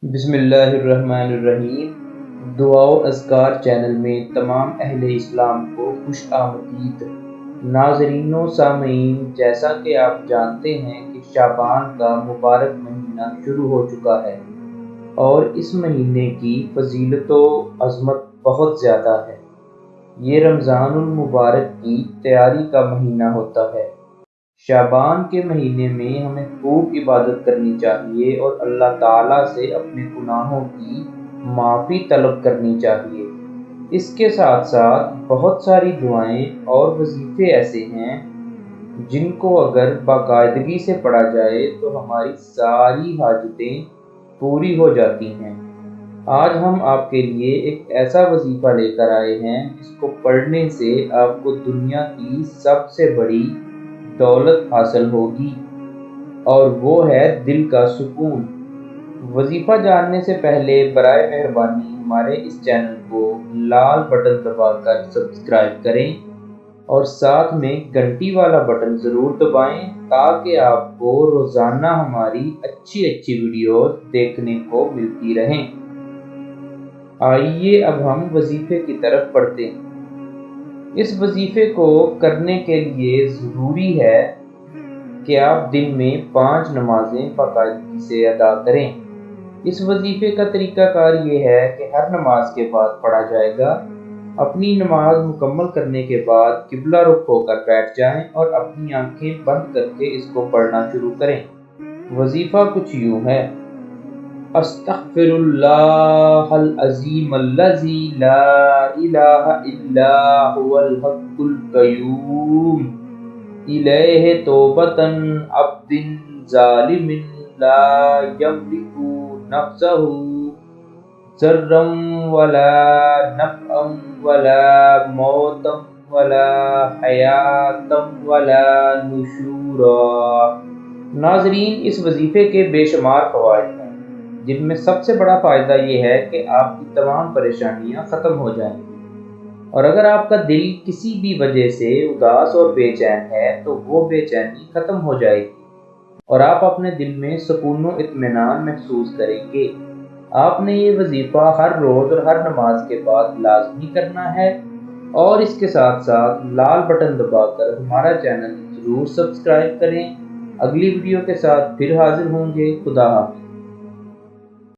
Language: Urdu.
بسم اللہ الرحمن الرحیم۔ دعا و اذکار چینل میں تمام اہل اسلام کو خوش آمدید۔ ناظرین و سامعین، جیسا کہ آپ جانتے ہیں کہ شعبان کا مبارک مہینہ شروع ہو چکا ہے اور اس مہینے کی فضیلت و عظمت بہت زیادہ ہے۔ یہ رمضان المبارک کی تیاری کا مہینہ ہوتا ہے۔ شعبان کے مہینے میں ہمیں خوب عبادت کرنی چاہیے اور اللہ تعالیٰ سے اپنے گناہوں کی معافی طلب کرنی چاہیے۔ اس کے ساتھ ساتھ بہت ساری دعائیں اور وظیفے ایسے ہیں جن کو اگر باقاعدگی سے پڑھا جائے تو ہماری ساری حاجتیں پوری ہو جاتی ہیں۔ آج ہم آپ کے لیے ایک ایسا وظیفہ لے کر آئے ہیں جس کو پڑھنے سے آپ کو دنیا کی سب سے بڑی دولت حاصل ہوگی، اور وہ ہے دل کا سکون۔ وظیفہ جاننے سے پہلے برائے مہربانی ہمارے اس چینل کو لال بٹن دبا کر سبسکرائب کریں اور ساتھ میں گھنٹی والا بٹن ضرور دبائیں تاکہ آپ کو روزانہ ہماری اچھی ویڈیوز دیکھنے کو ملتی رہیں۔ آئیے اب ہم وظیفے کی طرف بڑھتے ہیں۔ اس وظیفے کو کرنے کے لیے ضروری ہے کہ آپ دن میں 5 نمازیں باقاعدگی سے ادا کریں۔ اس وظیفے کا طریقہ کار یہ ہے کہ ہر نماز کے بعد پڑھا جائے گا۔ اپنی نماز مکمل کرنے کے بعد قبلہ رخ ہو کر بیٹھ جائیں اور اپنی آنکھیں بند کر کے اس کو پڑھنا شروع کریں۔ وظیفہ کچھ یوں ہے: استغفر اللہ العظیم الذی لا الہ الا هو الحق القیوم الیہ توبۃ عبد ظالم لا یملک نفسہ ضرا ولا نفعا ولا موتا ولا حیاتا ولا نشورا۔ ناظرین، اس وظیفے کے بے شمار فوائد ہیں، جن میں سب سے بڑا فائدہ یہ ہے کہ آپ کی تمام پریشانیاں ختم ہو جائیں گی، اور اگر آپ کا دل کسی بھی وجہ سے اداس اور بے چین ہے تو وہ بے چینی ختم ہو جائے گی اور آپ اپنے دل میں سکون و اطمینان محسوس کریں گے۔ آپ نے یہ وظیفہ ہر روز اور ہر نماز کے بعد لازمی کرنا ہے، اور اس کے ساتھ ساتھ لال بٹن دبا کر ہمارا چینل ضرور سبسکرائب کریں۔ اگلی ویڈیو کے ساتھ پھر حاضر ہوں گے۔ خدا حافظ۔